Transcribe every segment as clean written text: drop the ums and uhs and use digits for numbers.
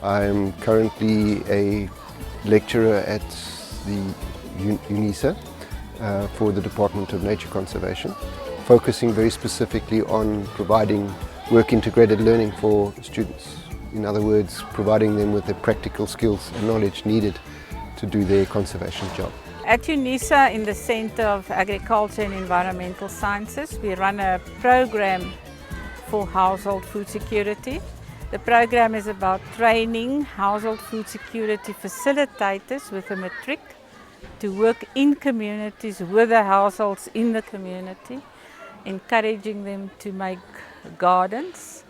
I'm currently a lecturer at the UNISA for the Department of Nature Conservation, focusing very specifically on providing work-integrated learning for students. In other words, providing them with the practical skills and knowledge needed to do their conservation job. At UNISA, in the Center of Agriculture and Environmental Sciences, we run a program for household food security. The program is about training household food security facilitators with a matric to work in communities with the households in the community, encouraging them to make gardens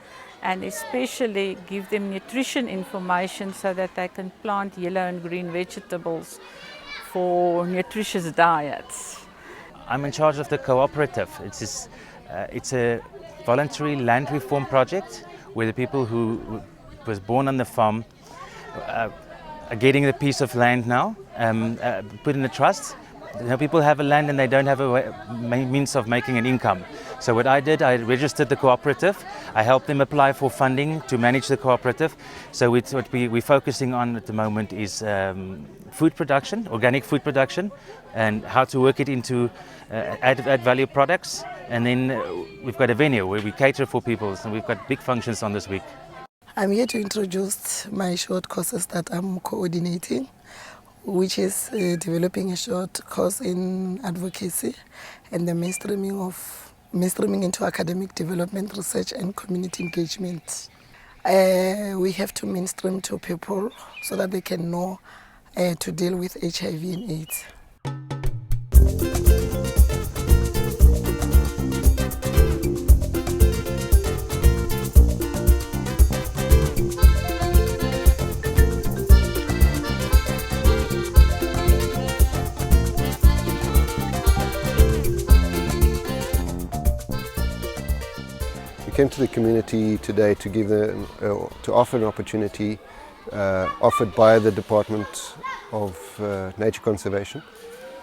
and especially give them nutrition information so that they can plant yellow and green vegetables for nutritious diets. I'm in charge of the cooperative. It's a voluntary land reform project where the people who was born on the farm are getting the piece of land now, put in a trust. You know, people have a land and they don't have a means of making an income. So what I did, I registered the cooperative. I helped them apply for funding to manage the cooperative. So what we're focusing on at the moment is food production, organic food production, and how to work it into add value products. And then we've got a venue where we cater for people, so we've got big functions on this week. I'm here to introduce my short courses that I'm coordinating, which is developing a short course in advocacy and the mainstreaming into academic development, research and community engagement. We have to mainstream to people so that they can know to deal with HIV and AIDS. We came to the community today to give them, to offer an opportunity offered by the Department of Nature Conservation.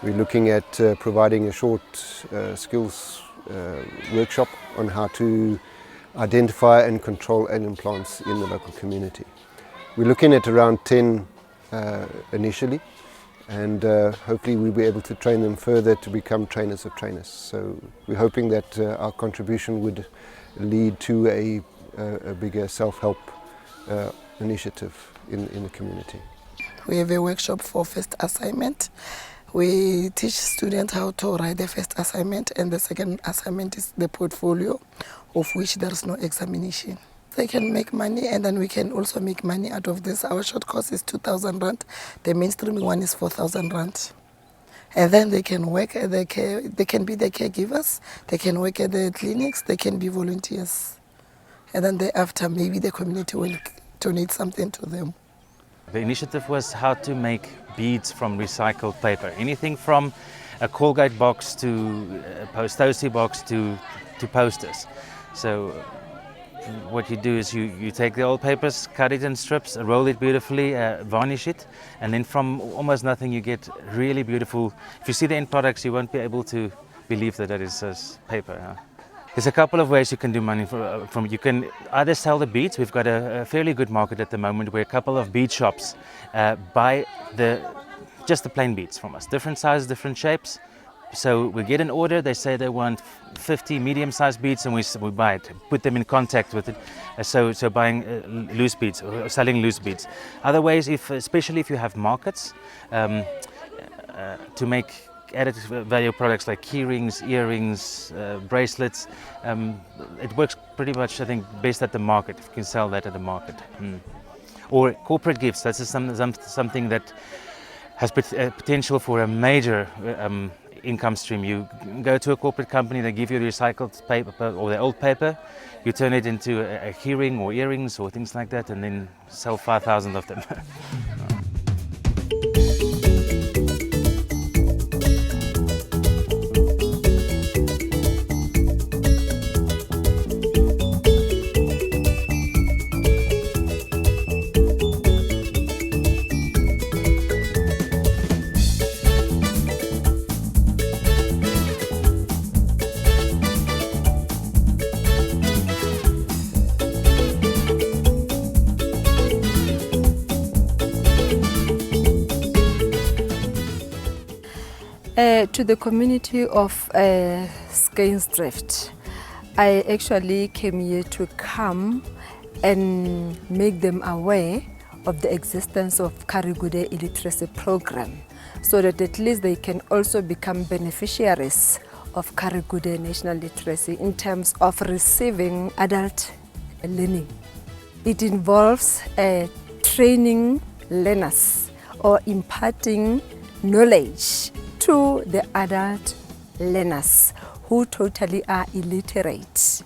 We're looking at providing a short skills workshop on how to identify and control alien plants in the local community. We're looking at around 10 initially, and hopefully we'll be able to train them further to become trainers of trainers. So we're hoping that our contribution would lead to a bigger self-help initiative in the community. We have a workshop for first assignment. We teach students how to write the first assignment, and the second assignment is the portfolio, of which there is no examination. They can make money, and then we can also make money out of this. Our short course is 2,000 rand. The mainstreaming one is 4,000 rand. And then they can work at they can be the caregivers, they can work at the clinics, they can be volunteers. And then thereafter, maybe the community will donate something to them. The initiative was how to make beads from recycled paper. Anything from a Colgate box to a Post-it box to posters. So what you do is you take the old papers, cut it in strips, roll it beautifully, varnish it, and then from almost nothing you get really beautiful. If you see the end products, you won't be able to believe that is paper. There's a couple of ways you can do money from. You can either sell the beads. We've got a fairly good market at the moment where a couple of bead shops buy just the plain beads from us, different sizes, different shapes. So we get an order, they say they want 50 medium-sized beads, and we buy it, put them in contact with it. So buying loose beads or selling loose beads. Other ways, especially if you have markets, to make added value products like key rings, earrings, bracelets, it works pretty much, I think, based at the market. If you can sell that at the market. Or corporate gifts. That's something that has potential for a major income stream. You go to a corporate company, they give you recycled paper or the old paper, you turn it into a keyring or earrings or things like that, and then sell 5,000 of them. To the community of Skuinsdrift, I actually came here to come and make them aware of the existence of Karigude illiteracy program, so that at least they can also become beneficiaries of Karigude national literacy in terms of receiving adult learning. It involves training learners or imparting knowledge to the adult learners who totally are illiterate,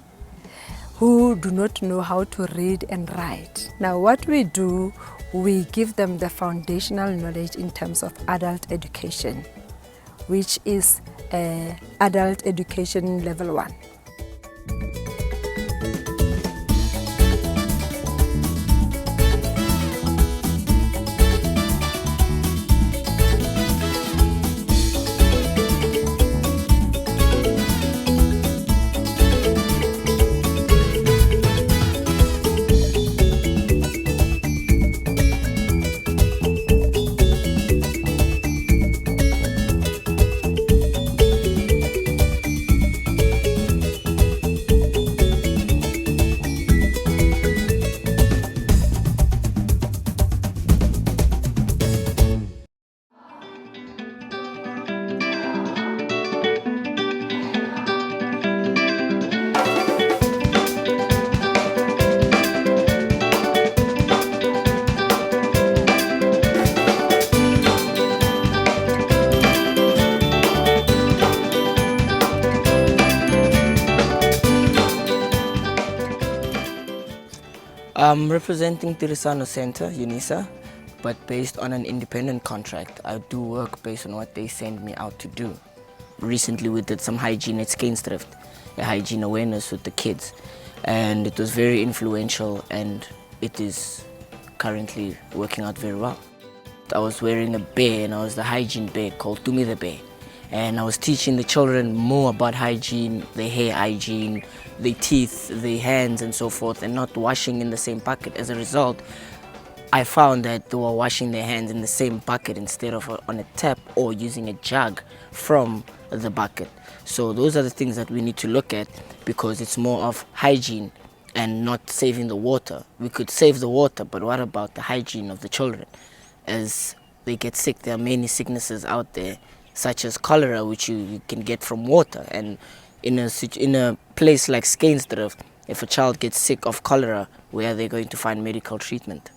who do not know how to read and write. Now what we do, we give them the foundational knowledge in terms of adult education, which is adult education level 1. I'm representing Tirisano Center, UNISA, but based on an independent contract. I do work based on what they send me out to do. Recently we did some hygiene at Skuinsdrift, a hygiene awareness with the kids, and it was very influential and it is currently working out very well. I was wearing a bear and I was the hygiene bear called Tumi the Bear. And I was teaching the children more about hygiene, their hair hygiene, their teeth, their hands and so forth, and not washing in the same bucket. As a result, I found that they were washing their hands in the same bucket instead of on a tap or using a jug from the bucket. So those are the things that we need to look at, because it's more of hygiene and not saving the water. We could save the water, but what about the hygiene of the children? As they get sick, there are many sicknesses out there, such as cholera, which you can get from water. And in a place like Skuinsdrift, if a child gets sick of cholera, where are they going to find medical treatment?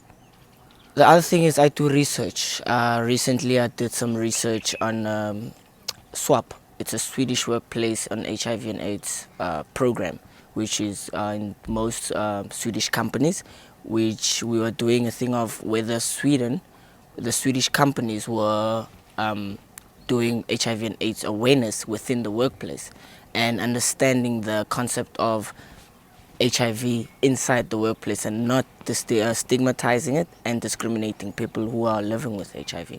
The other thing is I do research. Recently I did some research on SWAP. It's a Swedish workplace on HIV and AIDS program, which is in most Swedish companies, which we were doing a thing of whether the Swedish companies were doing HIV and AIDS awareness within the workplace and understanding the concept of HIV inside the workplace and not stigmatizing it and discriminating people who are living with HIV.